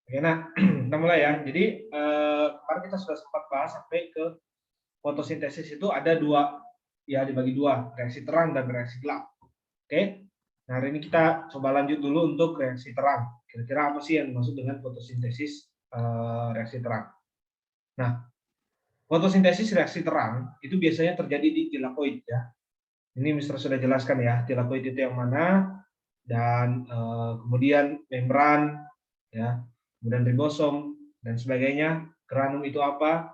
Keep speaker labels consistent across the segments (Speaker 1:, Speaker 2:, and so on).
Speaker 1: Oke, nah kita mulai ya. Jadi kemarin kita sudah sempat bahas sampai ke fotosintesis itu ada dua, ya dibagi dua, reaksi terang dan reaksi gelap. Oke, nah hari ini kita coba lanjut dulu untuk reaksi terang. Kira-kira apa sih yang dimaksud dengan fotosintesis reaksi terang? Nah, fotosintesis reaksi terang itu biasanya terjadi di tilakoid ya. Ini Mister sudah jelaskan ya, tilakoid itu yang mana, dan kemudian membran, ya, kemudian ribosom dan sebagainya, granum itu apa,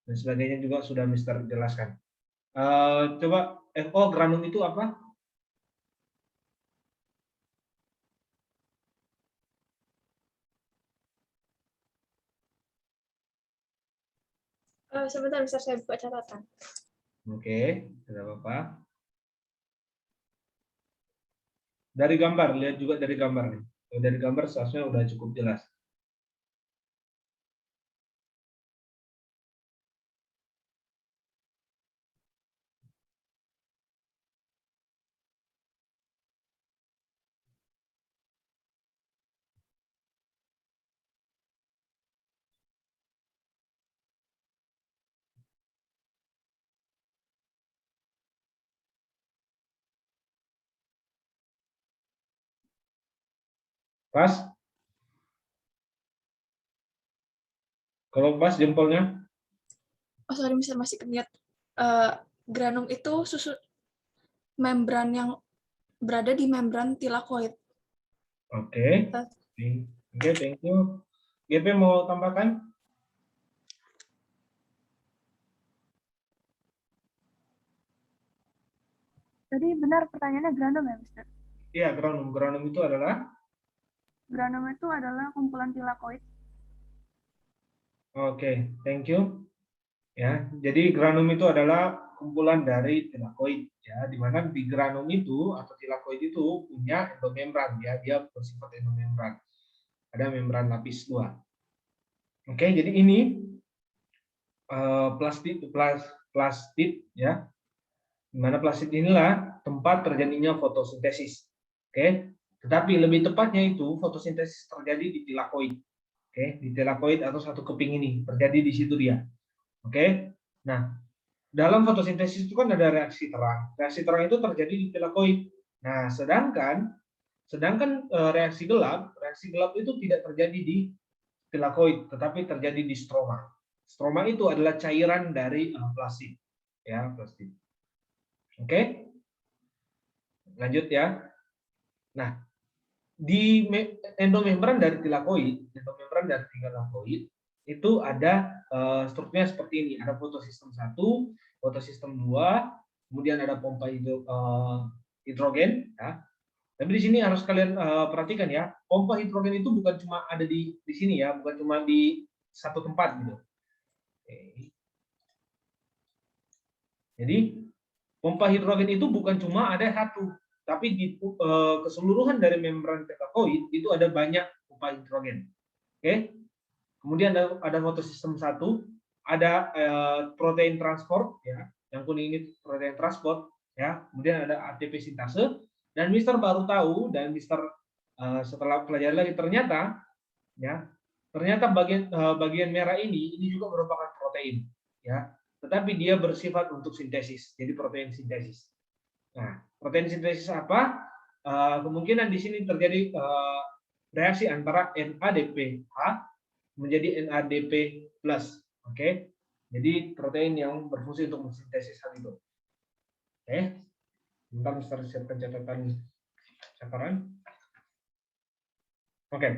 Speaker 1: dan sebagainya juga sudah Mister jelaskan. Coba granum itu apa?
Speaker 2: Sebentar, bisa saya buka catatan.
Speaker 1: Oke, tidak apa-apa. Dari gambar, lihat juga dari gambar nih. Dari gambar seharusnya udah cukup jelas. Pas? Kalau pas jempolnya?
Speaker 2: Oh, sorry, Mister, masih lihat. Granum itu membran yang berada di membran tilakoid.
Speaker 1: Oke. Oke, thank you. GP mau tambahkan?
Speaker 3: Jadi benar pertanyaannya granum ya, Mister?
Speaker 1: Iya, granum. Granum itu adalah?
Speaker 3: Granum itu adalah kumpulan tilakoid.
Speaker 1: Oke, thank you. Ya, jadi granum itu adalah kumpulan dari tilakoid ya, di mana di granum itu atau tilakoid itu punya endomembran ya, dia bersifat endomembran. Ada membran lapis 2. Oke, jadi ini plastid ya. Di mana plastid inilah tempat terjadinya fotosintesis. Oke. Tetapi lebih tepatnya itu fotosintesis terjadi di tilakoid. Oke, di tilakoid atau satu keping ini terjadi di situ dia. Oke. Nah, dalam fotosintesis itu kan ada reaksi terang. Reaksi terang itu terjadi di tilakoid. Nah, sedangkan reaksi gelap itu tidak terjadi di tilakoid, tetapi terjadi di stroma. Stroma itu adalah cairan dari plastid, ya plastid. Oke, lanjut ya. Nah, di endomembran dari tilakoid itu ada strukturnya seperti ini. Ada fotosistem 1, fotosistem 2, kemudian ada pompa hidrogen. Ya. Tapi di sini harus kalian perhatikan ya, pompa hidrogen itu bukan cuma ada di sini ya, bukan cuma di satu tempat gitu. Oke. Jadi pompa hidrogen itu bukan cuma ada satu, tapi di keseluruhan dari membran tilakoid itu ada banyak pompa hidrogen. Oke. Kemudian ada fotosistem 1, ada protein transport ya, yang kuning ini protein transport ya. Kemudian ada ATP sintase, dan Mister baru tahu, dan Mister setelah pelajari lagi ternyata bagian merah ini juga merupakan protein ya, tetapi dia bersifat untuk sintesis, jadi protein sintesis. Nah, protein sintesis apa? Kemungkinan di sini terjadi reaksi antara NADPH menjadi NADP+. Oke. Jadi protein yang berfungsi untuk mensintesis hal itu. Oke. Bentar Mister siapkan catatan cakaran. Oke.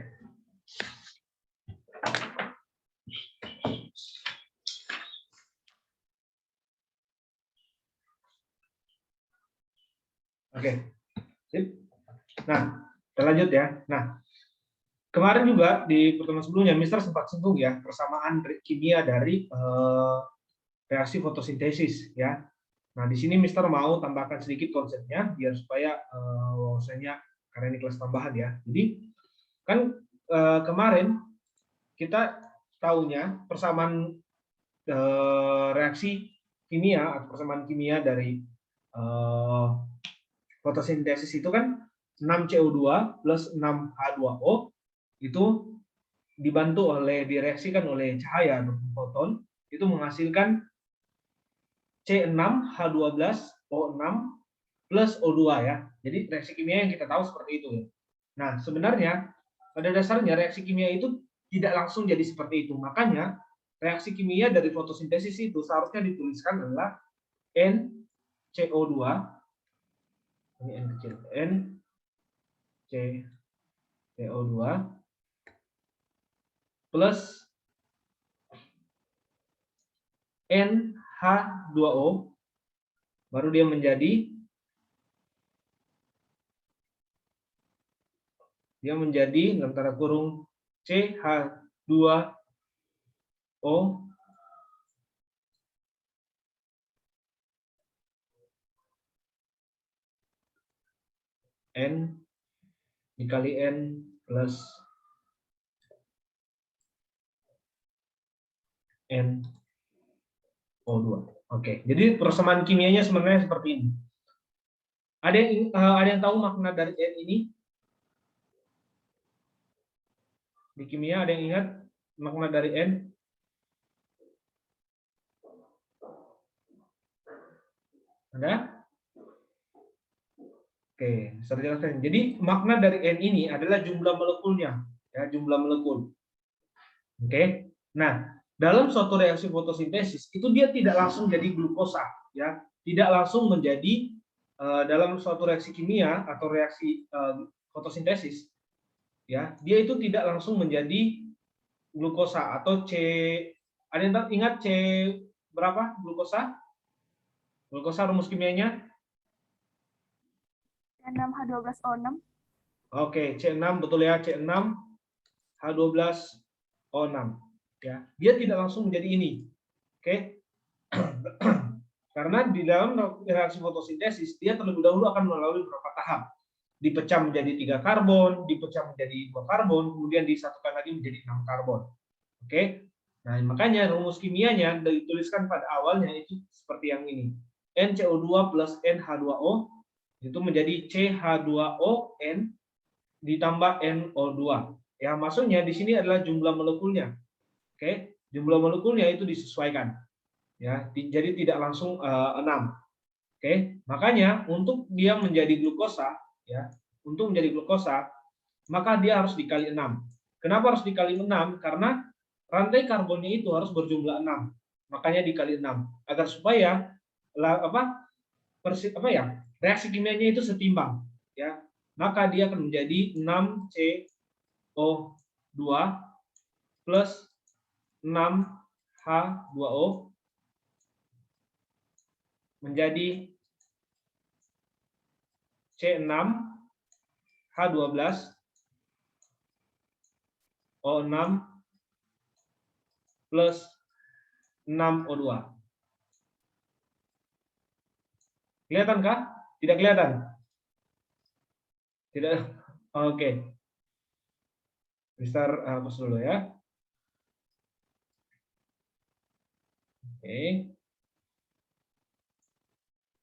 Speaker 1: Oke. Sip. Nah, kita lanjut ya. Nah, kemarin juga di pertemuan sebelumnya Mister sempat singgung ya persamaan kimia dari reaksi fotosintesis ya. Nah, di sini Mister mau tambahkan sedikit konsepnya biar supaya wawasannya, karena ini kelas tambahan ya. Jadi kan kemarin kita tahunya persamaan reaksi kimia atau persamaan kimia dari fotosintesis itu kan 6CO2 plus 6H2O itu dibantu oleh direaksikan oleh cahaya atau foton itu menghasilkan C6H12O6 plus O2 ya. Jadi reaksi kimia yang kita tahu seperti itu. Nah, sebenarnya pada dasarnya reaksi kimia itu tidak langsung jadi seperti itu. Makanya reaksi kimia dari fotosintesis itu seharusnya dituliskan adalah NCO2, ini N kecil, NCO2 plus NH2O, baru dia menjadi antara kurung CH2O N dikali N plus NO2. Oke, jadi persamaan kimianya sebenarnya seperti ini. Ada yang tahu makna dari N ini? Di kimia ada yang ingat makna dari N? Ada? Oke, saya jelaskan. Jadi makna dari N ini adalah jumlah molekulnya, ya, jumlah molekul. Oke. Nah, dalam suatu reaksi fotosintesis itu dia tidak langsung jadi glukosa, ya, tidak langsung menjadi dalam suatu reaksi kimia atau reaksi fotosintesis, ya, dia itu tidak langsung menjadi glukosa atau C. Ada yang ingat C berapa glukosa? Glukosa rumus kimianya?
Speaker 3: C6H12O6.
Speaker 1: Oke, C6 betul ya, C6H12O6. Ya, dia tidak langsung menjadi ini. Oke. Karena di dalam reaksi fotosintesis dia terlebih dahulu akan melalui beberapa tahap. Dipecah menjadi 3 karbon, dipecah menjadi 2 karbon, kemudian disatukan lagi menjadi 6 karbon. Oke. Nah, makanya rumus kimianya dituliskan pada awalnya itu seperti yang ini. NCO2 plus NH2O itu menjadi CH2ON ditambah NO2. Ya, maksudnya di sini adalah jumlah molekulnya. Oke, jumlah molekulnya itu disesuaikan. Ya, jadi tidak langsung 6. Oke, makanya untuk dia menjadi glukosa, ya, untuk menjadi glukosa, maka dia harus dikali 6. Kenapa harus dikali 6? Karena rantai karbonnya itu harus berjumlah 6. Makanya dikali 6 agar supaya reaksi kimianya itu setimbang, ya. Maka dia akan menjadi 6CO2 plus 6H2O menjadi C6H12O6 plus 6O2. Kelihatankah? Tidak kelihatan? Tidak. Oke. Mister hapus dulu ya. Oke.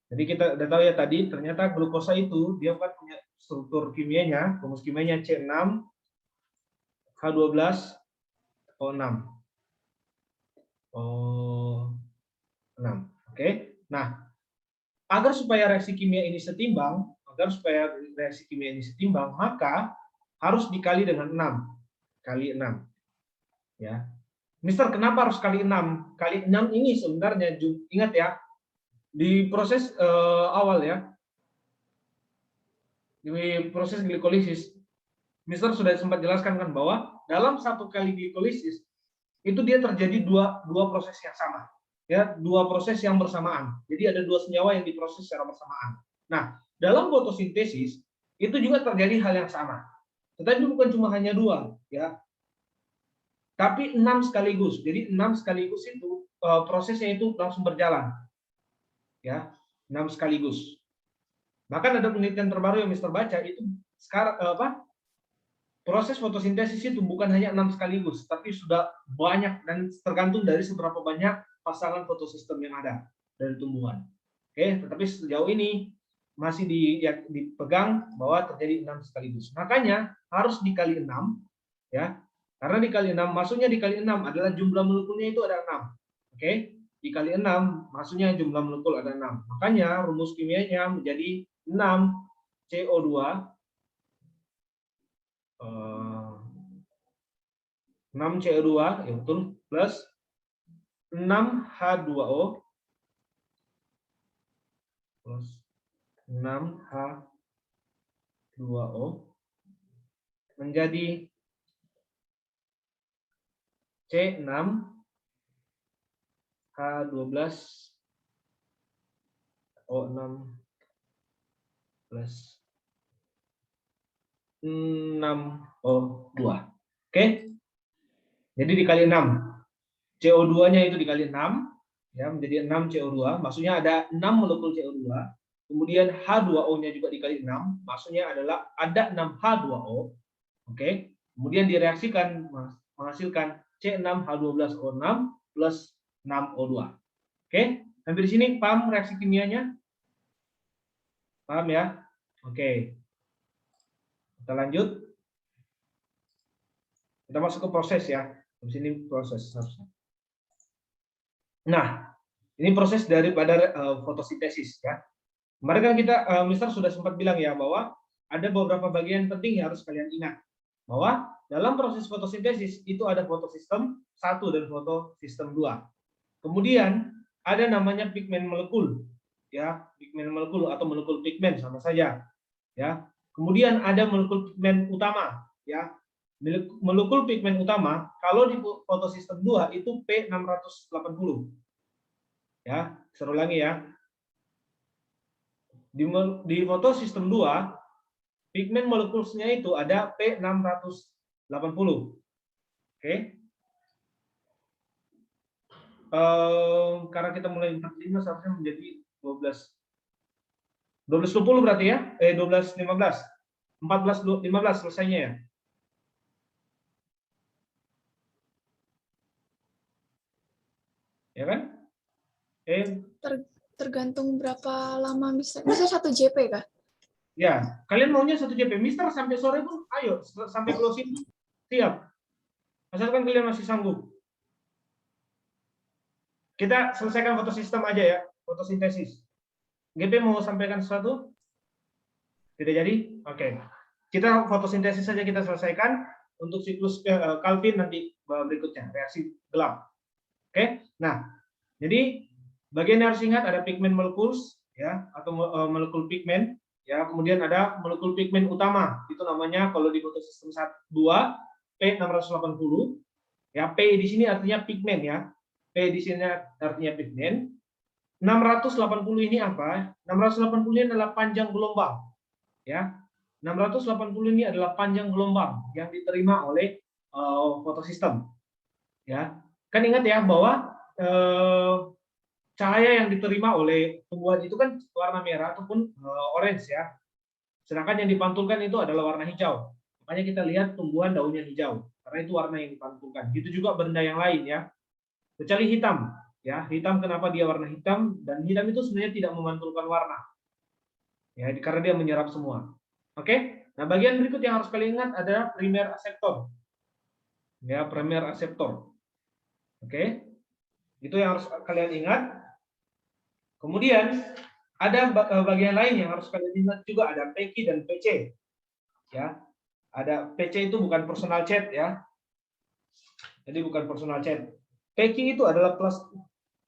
Speaker 1: Jadi kita udah tahu ya tadi ternyata glukosa itu dia kan punya struktur kimianya, rumus kimianya C6H12O6. O6. Oke. Nah, agar supaya reaksi kimia ini setimbang, maka harus dikali dengan 6. Kali 6. Ya. Mister, kenapa harus kali 6? Kali 6 ini sebenarnya, ingat ya, di proses awal ya, di proses glikolisis, Mister sudah sempat jelaskan kan bahwa dalam satu kali glikolisis itu dia terjadi dua proses yang sama, ya, 2 proses yang bersamaan. Jadi ada 2 senyawa yang diproses secara bersamaan. Nah, dalam fotosintesis itu juga terjadi hal yang sama. Tetapi bukan cuma hanya 2, ya, tapi 6 sekaligus. Jadi 6 sekaligus itu prosesnya itu langsung berjalan. Ya, 6 sekaligus. Bahkan ada penelitian terbaru yang Mister baca itu sekarang proses fotosintesis itu bukan hanya 6 sekaligus, tapi sudah banyak dan tergantung dari seberapa banyak pasangan fotosistem yang ada dari tumbuhan. Oke, tetapi sejauh ini masih dipegang bahwa terjadi 6 sekaligus. Makanya harus dikali 6, ya. Karena dikali 6, maksudnya dikali 6 adalah jumlah molekulnya itu ada 6. Oke? Dikali 6, maksudnya jumlah molekul ada 6. Makanya rumus kimianya menjadi 6 CO2 6 CO2 ya betul, plus 6 H2O plus 6 H2O menjadi C6 H12 O6 plus 6O2. Oke? Jadi dikali 6. CO2-nya itu dikali 6 ya menjadi 6 CO2, maksudnya ada 6 molekul CO2. Kemudian H2O-nya juga dikali 6, maksudnya adalah ada 6 H2O. Oke? Kemudian direaksikan menghasilkan C6H12O6 plus 6O2. Oke? Sampai di sini paham reaksi kimianya? Paham ya? Oke. Kita lanjut. Kita masuk ke proses ya. Di sini proses harusnya. Nah, ini proses daripada fotosintesis ya. Kemarin kan kita, Mister sudah sempat bilang ya bahwa ada beberapa bagian penting yang harus kalian ingat. Bahwa dalam proses fotosintesis itu ada fotosistem 1 dan fotosistem 2. Kemudian ada namanya pigmen molekul, ya, pigmen molekul atau molekul pigmen sama saja, ya. Kemudian ada molekul pigmen utama, ya. Molekul pigmen utama kalau di fotosistem 2 itu P680. Ya, seru lagi ya. Di fotosistem 2 pigmen molekulnya itu ada P680. Oke. Karena kita mulai 45 seharusnya menjadi 1220 berarti ya. 1215. 1415 selesainya ya. Ya kan?
Speaker 2: Tergantung berapa lama bisa 1 JP kah?
Speaker 1: Ya, kalian maunya 1 JP. Mister sampai sore pun ayo sampai closing siap. Asalkan kalian masih sanggup. Kita selesaikan fotosistem aja ya, fotosintesis. GP mau sampaikan sesuatu? Tidak jadi? Oke. Kita fotosintesis saja kita selesaikan. Untuk siklus Calvin nanti berikutnya, reaksi gelap. Oke. Nah, jadi bagian yang harus ingat ada pigmen molecules ya atau molekul pigmen ya, kemudian ada molekul pigmen utama. Itu namanya kalau di fotosistem 2 P680 ya, P di sini artinya pigmen ya. P di sini artinya pigmen. 680 ini apa? 680 ini adalah panjang gelombang. Ya. 680 ini adalah panjang gelombang yang diterima oleh fotosistem. Ya. Kan ingat ya bahwa cahaya yang diterima oleh tumbuhan itu kan warna merah ataupun orange ya. Sedangkan yang dipantulkan itu adalah warna hijau. Makanya kita lihat tumbuhan daunnya hijau karena itu warna yang dipantulkan. Gitu juga benda yang lain ya. Kecuali hitam, ya hitam kenapa dia warna hitam, dan hitam itu sebenarnya tidak memantulkan warna, ya karena dia menyerap semua. Oke, nah bagian berikut yang harus kalian ingat adalah primer aseptor, ya primer aseptor. Oke, itu yang harus kalian ingat. Kemudian ada bagian lain yang harus kalian ingat juga, ada PQ dan PC, ya ada PC itu bukan personal chat ya, jadi bukan personal chat. PQ itu adalah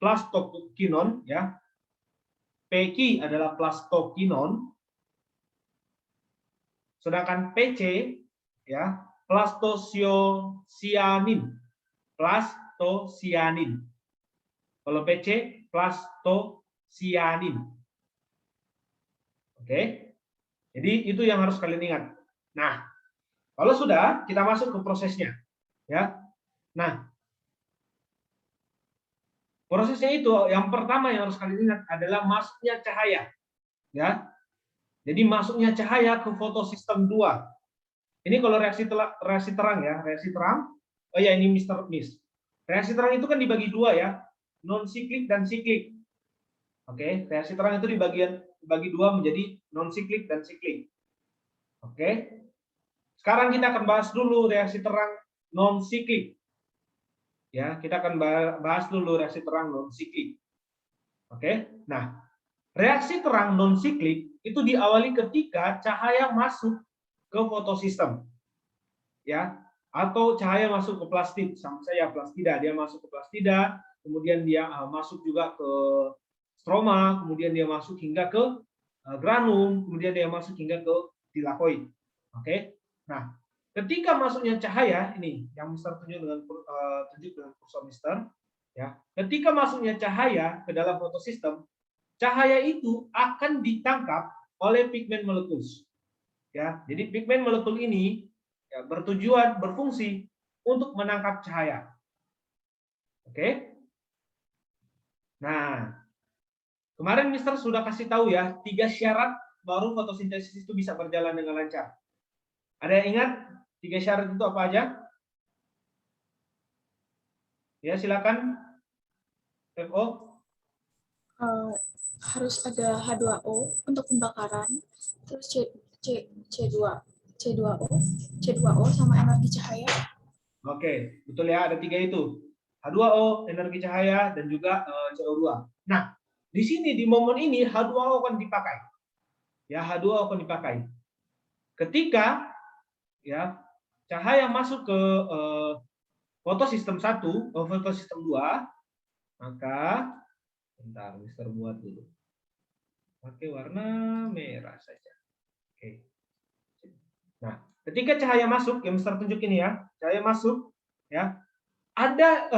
Speaker 1: plastokinon ya. PQ adalah plastokinon. Sedangkan PC ya plastosianin. Plastosianin. Kalau PC plastosianin. Oke. Jadi itu yang harus kalian ingat. Nah, kalau sudah kita masuk ke prosesnya ya. Nah, prosesnya itu yang pertama yang harus kalian ingat adalah masuknya cahaya. Ya. Jadi masuknya cahaya ke fotosistem 2. Ini kalau reaksi terang ya, reaksi terang. Oh ya, ini Mr. Miss. Reaksi terang itu kan dibagi 2 ya, non siklik dan siklik. Oke, reaksi terang itu dibagi 2 menjadi non siklik dan siklik. Oke. Sekarang kita akan bahas dulu reaksi terang non siklik. Ya, kita akan bahas dulu reaksi terang non siklik. Oke. Nah, reaksi terang non siklik itu diawali ketika cahaya masuk ke fotosistem. Ya, atau cahaya masuk ke plastid, sama saya plastida, dia masuk ke plastida, kemudian dia masuk juga ke stroma, kemudian dia masuk hingga ke granum, kemudian dia masuk hingga ke tilakoid. Oke. Nah, ketika masuknya cahaya ini yang Mister tunjuk dengan kursor Mister, ya. Ketika masuknya cahaya ke dalam fotosistem, cahaya itu akan ditangkap oleh pigmen molekuls. Ya, jadi pigmen molekul ini ya, berfungsi untuk menangkap cahaya. Oke. Nah, kemarin Mister sudah kasih tahu ya, 3 syarat baru fotosintesis itu bisa berjalan dengan lancar. Ada yang ingat 3 syarat itu apa aja? Ya, silakan. FO.
Speaker 2: Harus ada H2O untuk pembakaran, terus C2O sama energi cahaya.
Speaker 1: Oke, betul ya, ada 3 itu. H2O, energi cahaya, dan juga CO2. Nah, di sini di momen ini H2O akan dipakai. Ya, H2O akan dipakai. Ketika ya cahaya masuk ke fotosistem 1, fotosistem 2, maka bentar, Mister buat dulu. Pakai warna merah saja. Oke. Nah, ketika cahaya masuk, yang Mister tunjukin ya, cahaya masuk, ya, ada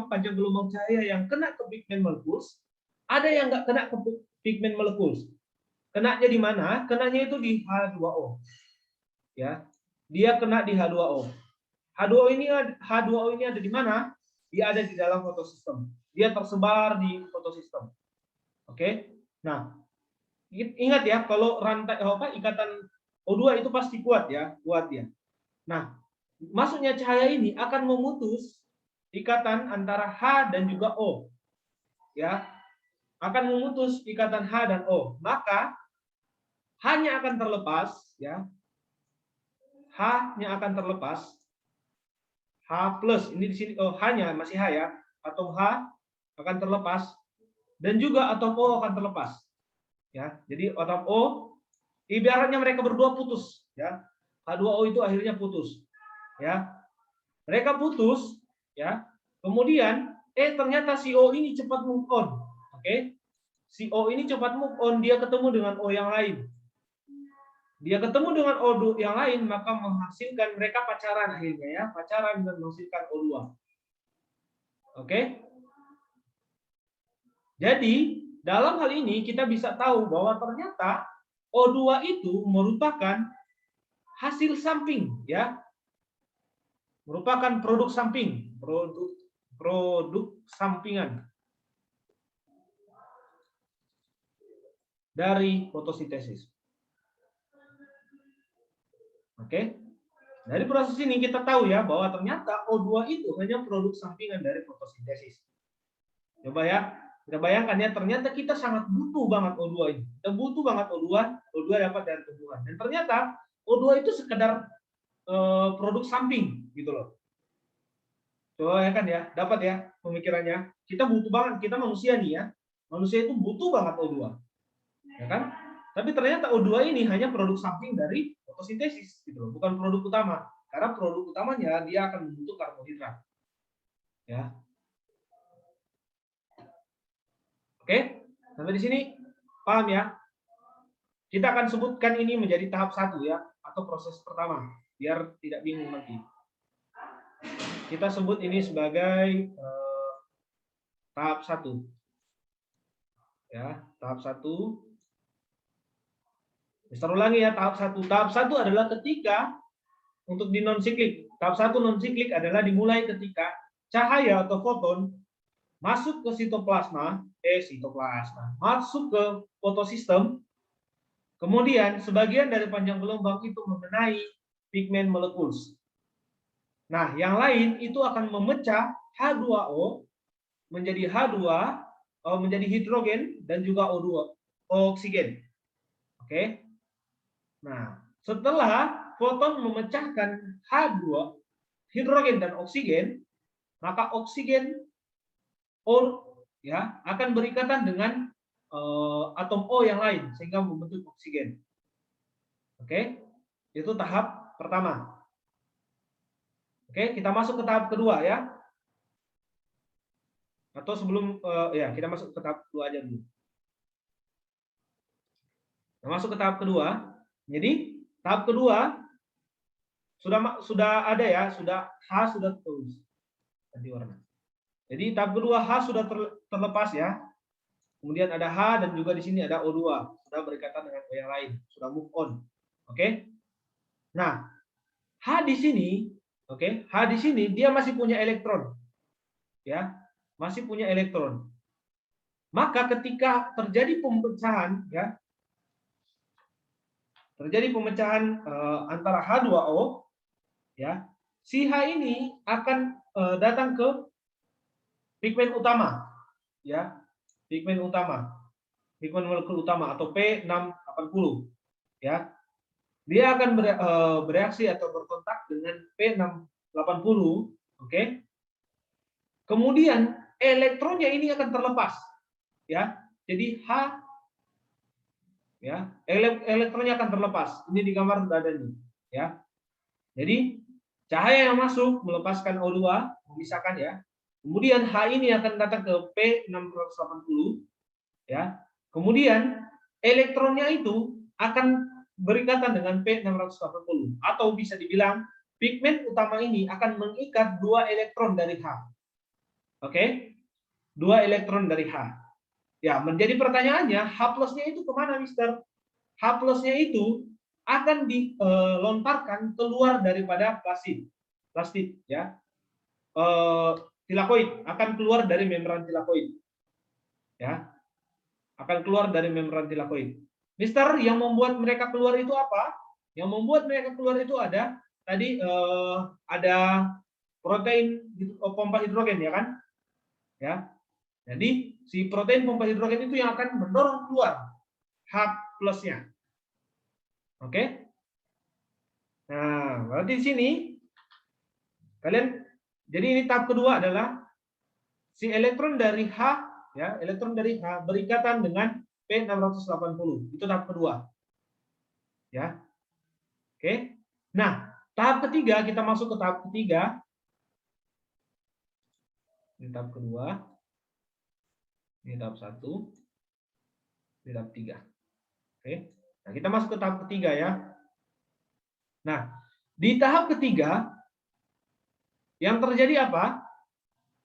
Speaker 1: panjang gelombang cahaya yang kena ke pigmen molekuls, ada yang nggak kena ke pigmen molekuls. Kenanya di mana? Kenanya itu di H2O. Ya, dia kena di H2O. H2O ini ada di mana? Dia ada di dalam fotosistem. Dia tersebar di fotosistem. Oke. Nah, ingat ya, kalau rantai ikatan O2 itu pasti kuat ya, kuat ya. Nah, masuknya cahaya ini akan memutus ikatan antara H dan juga O. Ya. Akan memutus ikatan H dan O. Maka H-nya akan terlepas ya. H-nya akan terlepas. H plus, ini di sini H-nya masih H ya. Atom H akan terlepas dan juga atom O akan terlepas. Ya, jadi atom O ibaratnya mereka berdua putus ya. H2O itu akhirnya putus. Ya. Mereka putus ya. Kemudian ternyata si O ini cepat move on. Oke. Si O ini cepat move on, dia ketemu dengan O yang lain. Dia ketemu dengan O yang lain, maka menghasilkan mereka pacaran akhirnya ya, pacaran dan menghasilkan O2. Oke? Jadi, dalam hal ini kita bisa tahu bahwa ternyata O2 itu merupakan hasil samping ya. Merupakan produk samping, produk sampingan dari fotosintesis. Oke. Dari proses ini kita tahu ya bahwa ternyata O2 itu hanya produk sampingan dari fotosintesis. Coba ya, kita bayangkan ya, ternyata kita sangat butuh banget O2 ini. Kita butuh banget O2 dapat dari tumbuhan. Dan ternyata O2 itu sekedar produk samping gitu loh. Coba ya kan ya, dapat ya pemikirannya. Kita butuh banget, kita manusia nih ya. Manusia itu butuh banget O2. Ya kan? Tapi ternyata O2 ini hanya produk samping dari fotosintesis gitu loh, bukan produk utama. Karena produk utamanya dia akan membentuk karbohidrat. Ya. Oke, sampai di sini paham ya? Kita akan sebutkan ini menjadi tahap 1 ya, atau proses pertama, biar tidak bingung nanti. Kita sebut ini sebagai tahap 1. Ya, tahap 1. Mister ulangi ya, tahap 1. Tahap 1 adalah ketika untuk di non siklik. Tahap 1 non siklik adalah dimulai ketika cahaya atau foton masuk ke sitoplasma, masuk ke fotosistem, kemudian sebagian dari panjang gelombang itu mengenai pigmen molekuls. Nah, yang lain itu akan memecah H2O menjadi H2, menjadi hidrogen dan juga O2, oksigen. Oke. Nah, setelah foton memecahkan H2, hidrogen dan oksigen, maka oksigen O ya akan berikatan dengan atom O yang lain sehingga membentuk oksigen. Oke, itu tahap pertama. Oke, kita masuk ke tahap kedua ya. Atau sebelum ya kita masuk ke tahap kedua aja dulu. Nah, masuk ke tahap kedua. Jadi tahap kedua sudah ada ya, H sudah tertulis ganti warna. Jadi tahap kedua H sudah terlepas ya. Kemudian ada H dan juga di sini ada O2, sudah berikatan dengan O yang lain, sudah move on. Oke. Nah, H di sini, oke, H di sini dia masih punya elektron. Ya, masih punya elektron. Maka ketika terjadi pemecahan ya, terjadi pemecahan antara H2O ya, si H ini akan datang ke pigmen utama ya, pigmen molekul utama atau P680 ya. Dia akan bereaksi atau berkontak dengan P680, oke. Kemudian elektronnya ini akan terlepas ya. Jadi H ya, elektronnya akan terlepas. Ini di gambar sudah ada nih ya. Jadi cahaya yang masuk melepaskan O2, memisahkan ya. Kemudian H ini akan datang ke P680 ya. Kemudian elektronnya itu akan berikatan dengan P680 atau bisa dibilang pigmen utama ini akan mengikat 2 elektron dari H. Oke? 2 elektron dari H. Ya, menjadi pertanyaannya H plusnya itu kemana, Mister? H plusnya itu akan dilontarkan keluar daripada plastik ya. Tilakoid akan keluar dari membran tilakoid. Ya. Akan keluar dari membran tilakoid. Mister, yang membuat mereka keluar itu apa? Yang membuat mereka keluar itu ada tadi ada protein pompa hidrogen ya kan? Ya. Jadi si protein pompa hidrogen itu yang akan mendorong keluar H plusnya. Oke? Nah, berarti di sini kalian jadi ini tahap kedua adalah si elektron dari H ya, elektron dari H berikatan dengan P680. Itu tahap kedua. Ya. Oke. Nah, tahap ketiga kita masuk ke tahap ketiga. Ini tahap kedua. Ini tahap 1. Ini tahap 3. Oke. Nah, kita masuk ke tahap ketiga ya. Nah, di tahap ketiga yang terjadi apa?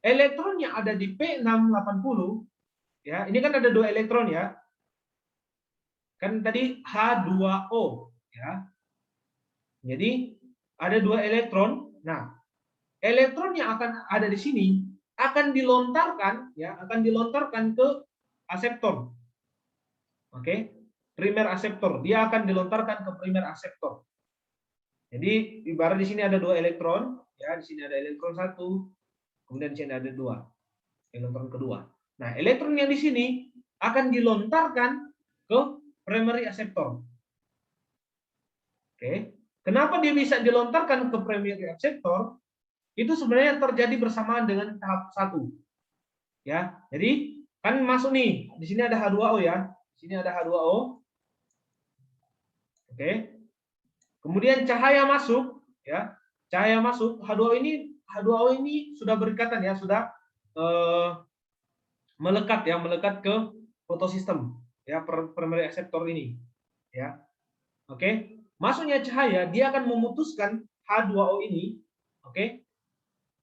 Speaker 1: Elektron yang ada di P680 ya, ini kan ada 2 elektron ya. Kan tadi H2O ya. Jadi ada 2 elektron. Nah, elektron yang akan ada di sini akan dilontarkan ya, akan dilontarkan ke aseptor. Oke, primer aseptor. Dia akan dilontarkan ke primer aseptor. Jadi ibarat di sini ada 2 elektron ya, di sini ada elektron 1, kemudian di sini ada 2 elektron kedua. Nah, elektron yang di sini akan dilontarkan ke primary aseptor. Oke. Kenapa dia bisa dilontarkan ke primary aseptor? Itu sebenarnya terjadi bersamaan dengan tahap 1. Ya. Jadi kan masuk nih, di sini ada H2O ya. Di sini ada H2O. Oke. Kemudian cahaya masuk ya. Cahaya masuk, H2O ini sudah berikatan ya, sudah melekat ya, melekat ke fotosistem ya, primary aseptor ini ya. Oke. Masuknya cahaya, dia akan memutuskan H2O ini, oke,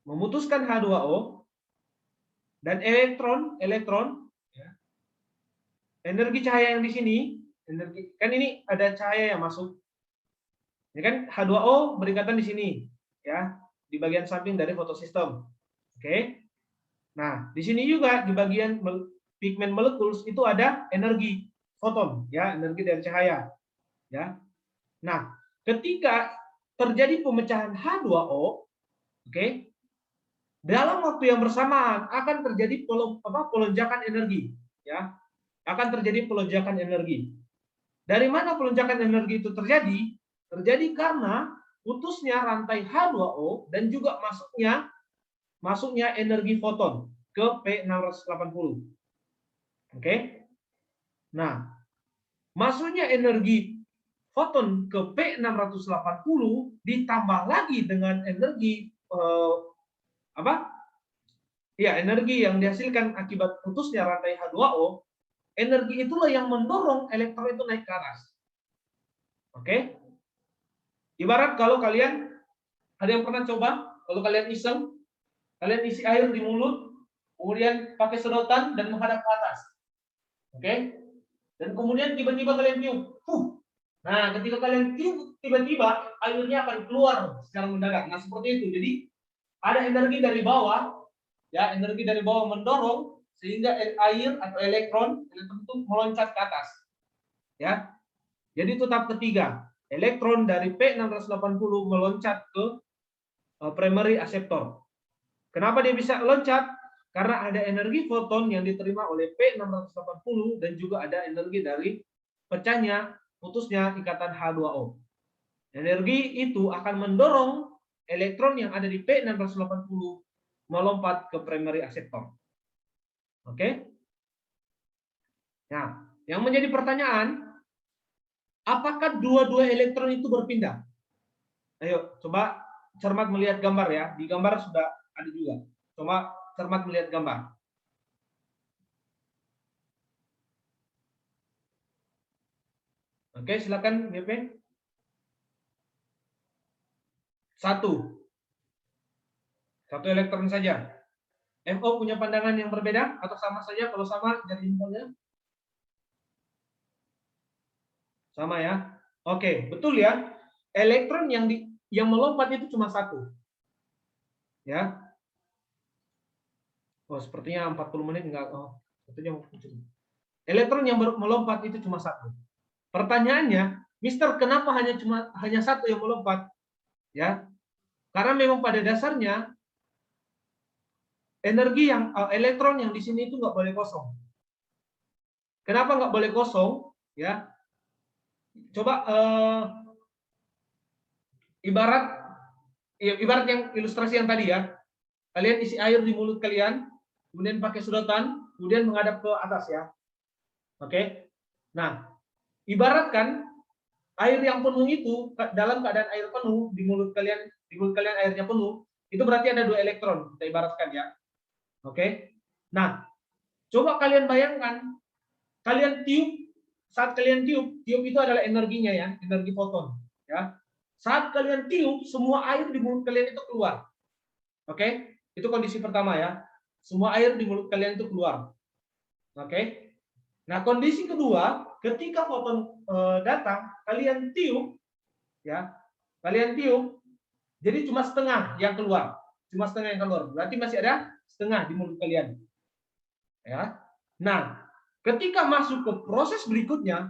Speaker 1: memutuskan H2O dan elektron, ya, energi cahaya yang di sini, energi kan ini ada cahaya yang masuk, ini kan H2O berikatan di sini, ya, di bagian samping dari fotosistem, oke. Nah, di sini juga di bagian pigmen molekul itu ada energi foton, ya, energi dari cahaya, ya. Nah, ketika terjadi pemecahan H2O, oke, dalam waktu yang bersamaan akan terjadi pelonjakan energi, ya, akan terjadi pelonjakan energi. Dari mana pelonjakan energi itu terjadi? Terjadi karena putusnya rantai H2O dan juga masuknya energi foton ke P680. Oke. Nah, masuknya energi foton ke P680 ditambah lagi dengan energi energi yang dihasilkan akibat putusnya rantai H2O, energi itulah yang mendorong elektron itu naik ke atas. Oke? Ibarat kalau kalian, ada yang pernah coba, kalau kalian iseng, kalian isi air di mulut, kemudian pakai sedotan dan menghadap ke atas. Oke? Dan kemudian tiba-tiba kalian tiup. Nah, ketika kalian tiup, tiba-tiba airnya akan keluar secara mendadak. Nah, seperti itu. Jadi, ada energi dari bawah, ya, energi dari bawah mendorong sehingga air atau elektron itu meloncat ke atas. Ya. Jadi itu tahap ketiga. Elektron dari P680 meloncat ke primary acceptor. Kenapa dia bisa loncat? Karena ada energi foton yang diterima oleh P680 dan juga ada energi dari pecahnya, putusnya ikatan H2O. Energi itu akan mendorong elektron yang ada di P680 melompat ke primary acceptor. Oke? Nah, yang menjadi pertanyaan, apakah dua-dua elektron itu berpindah? Ayo, coba cermat melihat gambar ya. Di gambar sudah ada juga. Coba cermat melihat gambar. Oke, silakan BP. Satu elektron saja. MO punya pandangan yang berbeda atau sama saja? Kalau sama, jadi infonya. Sama ya. Oke, betul ya. Elektron yang melompat itu cuma satu. Ya. Oh, sepertinya 40 menit enggak. Oh, sepertinya elektron yang melompat itu cuma satu. Pertanyaannya, Mister, kenapa hanya satu yang melompat? Ya. Karena memang pada dasarnya elektron yang di sini itu nggak boleh kosong. Kenapa nggak boleh kosong? Ya. Coba ibarat yang ilustrasi yang tadi ya. Kalian isi air di mulut kalian, kemudian pakai sedotan, kemudian menghadap ke atas ya. Oke. Nah, ibaratkan air yang penuh itu dalam keadaan air penuh di mulut kalian airnya penuh, itu berarti ada 2 elektron, kita ibaratkan ya. Oke. Nah, coba kalian bayangkan, kalian tiup, saat kalian tiup itu adalah energinya ya, energi foton ya. Saat kalian tiup, semua air di mulut kalian itu keluar. Oke? Itu kondisi pertama ya. Semua air di mulut kalian itu keluar. Oke? Nah, kondisi kedua, ketika foton datang, kalian tiup ya. Kalian tiup, jadi cuma setengah yang keluar. Cuma setengah yang keluar. Berarti masih ada setengah di mulut kalian. Ya. Nah, ketika masuk ke proses berikutnya,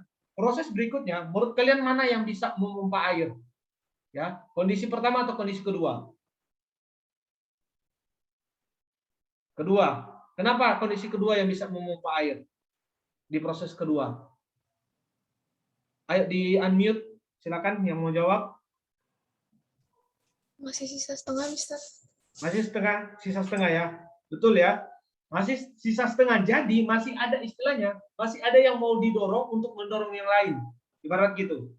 Speaker 1: menurut kalian mana yang bisa memompa air? Ya, kondisi pertama atau kondisi kedua? Kedua. Kenapa kondisi kedua yang bisa memompa air di proses kedua? Ayo di unmute, silakan yang mau jawab.
Speaker 2: Masih sisa setengah, Mister.
Speaker 1: Masih sisa setengah ya. Betul ya. Masih sisa setengah. Jadi masih ada istilahnya, masih ada yang mau didorong untuk mendorong yang lain. Ibarat gitu.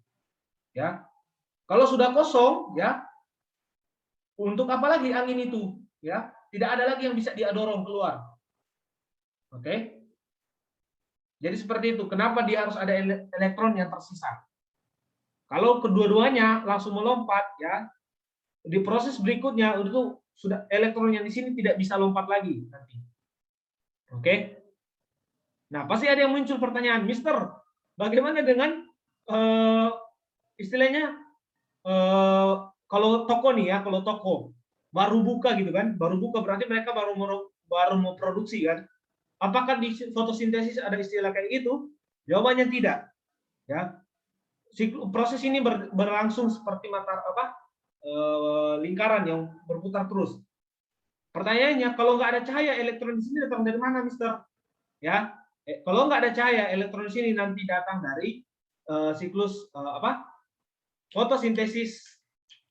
Speaker 1: Ya. Kalau sudah kosong ya, untuk apa lagi angin itu? Ya, tidak ada lagi yang bisa dia dorong keluar. Oke. Jadi seperti itu. Kenapa dia harus ada elektron yang tersisa? Kalau kedua-duanya langsung melompat ya, di proses berikutnya itu sudah elektron yang di sini tidak bisa lompat lagi nanti. Oke. Nah, pasti ada yang muncul pertanyaan, Mister, bagaimana dengan istilahnya kalau toko nih ya, kalau toko baru buka gitu kan, baru buka berarti mereka baru mau produksi kan? Apakah di fotosintesis ada istilah kayak gitu? Jawabannya tidak. Ya, proses ini berlangsung seperti lingkaran yang berputar terus. Pertanyaannya, kalau nggak ada cahaya, elektron di sini datang dari mana, Mister? Ya, kalau nggak ada cahaya, elektron di sini nanti datang dari siklus fotosintesis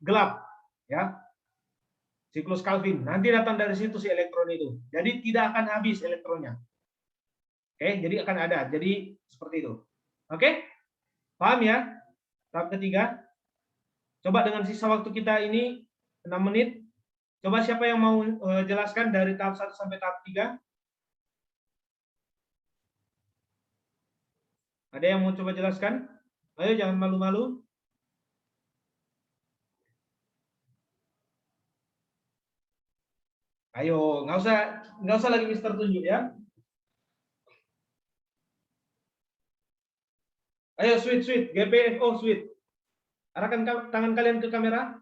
Speaker 1: gelap, ya. Siklus Calvin. Nanti datang dari situ si elektron itu. Jadi tidak akan habis elektronnya. Oke, jadi akan ada. Jadi seperti itu. Oke? Paham ya? Tahap ketiga. Coba dengan sisa waktu kita ini 6 menit. Coba siapa yang mau jelaskan dari tahap 1 sampai tahap 3? Ada yang mau coba jelaskan? Ayo, jangan malu-malu. Ayo, nggak usah lagi Mister tunjuk ya. Ayo, sweet, GPFO, sweet. Arahkan tangan kalian ke kamera.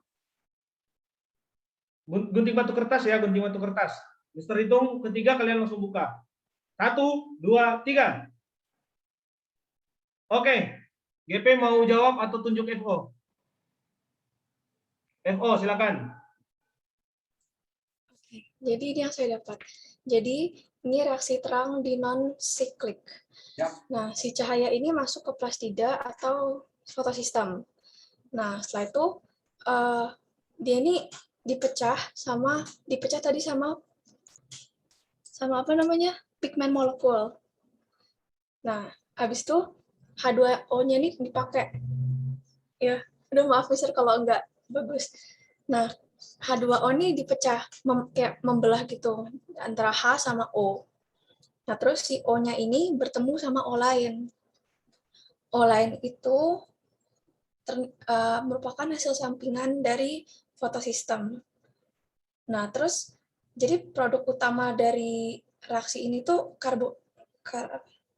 Speaker 1: Gunting batu kertas ya, gunting batu kertas. Mister hitung, ketiga kalian langsung buka. 1, 2, 3. Oke, GP mau jawab atau tunjuk FO? FO, silakan.
Speaker 2: Oke, jadi ini yang saya dapat. Jadi ini reaksi terang di non-cyclic.
Speaker 1: Yap.
Speaker 2: Nah, si cahaya ini masuk ke plastida atau fotosistem. Nah, setelah itu dia ini dipecah tadi sama apa namanya? Pigmen molekul. Nah, habis itu H2O-nya ini dipakai. Ya, udah maaf Mister kalau enggak bagus. Nah, H2O ini dipecah, kayak membelah gitu antara H sama O. Nah, terus si O-nya ini bertemu sama O lain. O lain itu merupakan hasil sampingan dari fotosistem. Nah, terus jadi produk utama dari reaksi ini tuh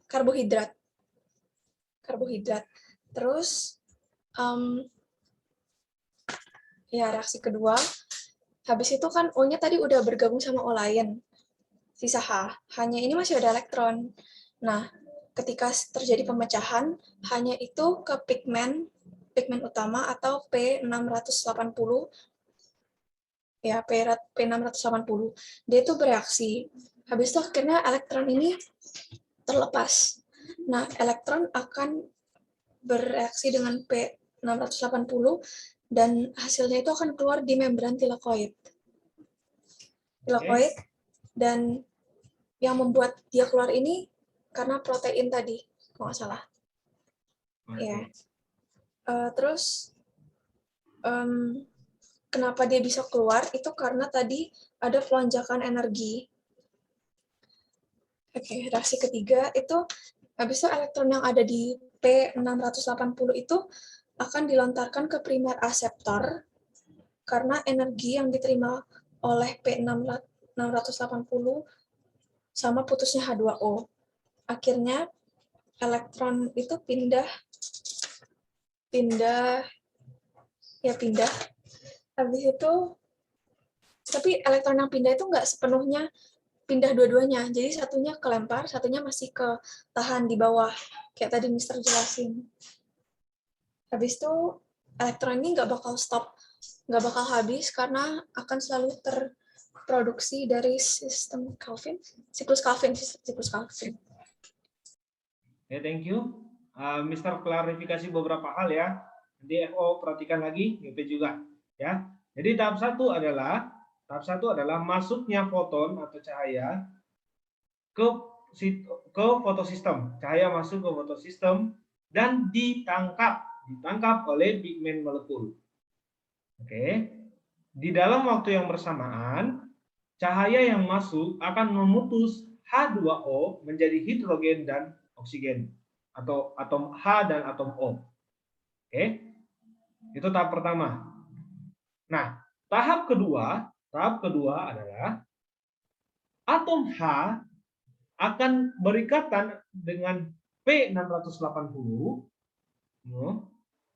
Speaker 2: karbohidrat. Terus ya reaksi kedua, habis itu kan O-nya tadi udah bergabung sama O lain. Sisa H. H-nya ini masih ada elektron. Nah, ketika terjadi pemecahan, H-nya itu ke pigmen utama atau P680. Ya, P680. Dia itu bereaksi. Habis itu akhirnya elektron ini terlepas. Nah, elektron akan bereaksi dengan P680 dan hasilnya itu akan keluar di membran tilakoid. Dan yang membuat dia keluar ini karena protein tadi, kalau nggak salah. Ya. Terus kenapa dia bisa keluar itu karena tadi ada pelonjakan energi. Oke, reaksi ketiga itu habis itu elektron yang ada di P680 itu akan dilontarkan ke primer aseptor karena energi yang diterima oleh P680 sama putusnya H2O. Akhirnya elektron itu pindah. Habis itu, tapi elektron yang pindah itu nggak sepenuhnya pindah dua-duanya. Jadi satunya kelempar, satunya masih ketahan di bawah. Kayak tadi Mister jelasin. Habis itu elektron ini nggak bakal stop, nggak bakal habis karena akan selalu terproduksi dari sistem Calvin, siklus Calvin.
Speaker 1: Ya, thank you. Mister klarifikasi beberapa hal ya. DFO perhatikan lagi, GP juga ya. Jadi tahap satu adalah masuknya foton atau cahaya ke fotosistem. Cahaya masuk ke fotosistem dan ditangkap oleh pigmen molekul. Oke. Di dalam waktu yang bersamaan, cahaya yang masuk akan memutus H2O menjadi hidrogen dan oksigen atau atom H dan atom O. Oke. Itu tahap pertama. Nah, tahap kedua adalah atom H akan berikatan dengan P680.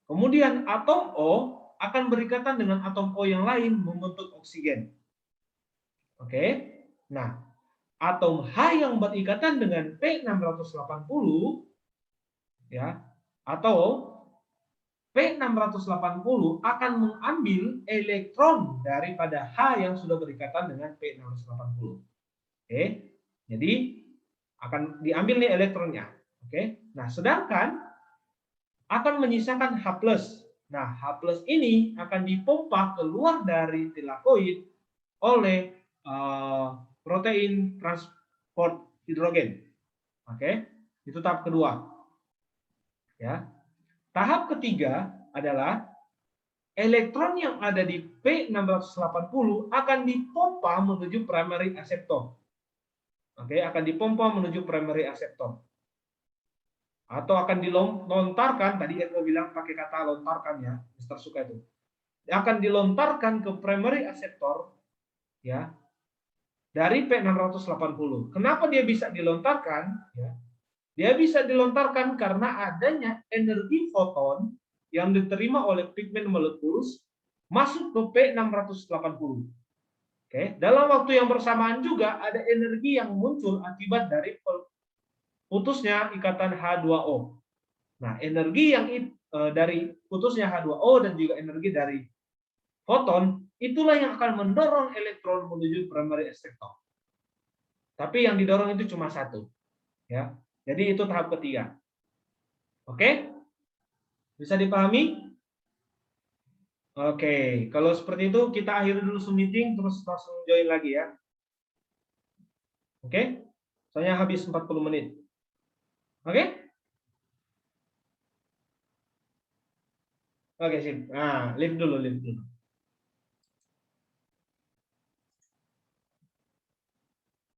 Speaker 1: Kemudian atom O akan berikatan dengan atom O yang lain membentuk oksigen. Oke. Nah, atom H yang berikatan dengan P680 ya atau P680 akan mengambil elektron daripada H yang sudah berikatan dengan P680. Oke. Jadi akan diambil nih elektronnya. Oke. Nah, sedangkan akan menyisakan H+. Nah, H+ ini akan dipompa keluar dari tilakoid oleh protein transport hidrogen. Oke, itu tahap kedua. Ya. Tahap ketiga adalah elektron yang ada di P680 akan dipompa menuju primary acceptor. Oke, akan dipompa menuju primary acceptor. Atau akan dilontarkan, tadi Edmo bilang pakai kata lontarkan ya, Mister suka itu. Akan dilontarkan ke primary acceptor ya dari P680. Kenapa dia bisa dilontarkan? Ya, dia bisa dilontarkan karena adanya energi foton yang diterima oleh pigmen molekuls masuk ke P680. Oke, dalam waktu yang bersamaan juga ada energi yang muncul akibat dari putusnya ikatan H2O. Nah, energi yang dari putusnya H2O dan juga energi dari foton itulah yang akan mendorong elektron menuju primary acceptor. Tapi yang didorong itu cuma satu, ya. Jadi itu tahap ketiga. Oke? Bisa dipahami? Oke, kalau seperti itu kita akhiri dulu Zoom meeting terus langsung join lagi ya. Oke? Soalnya habis 40 menit. Oke? Oke, sip. Nah, live dulu.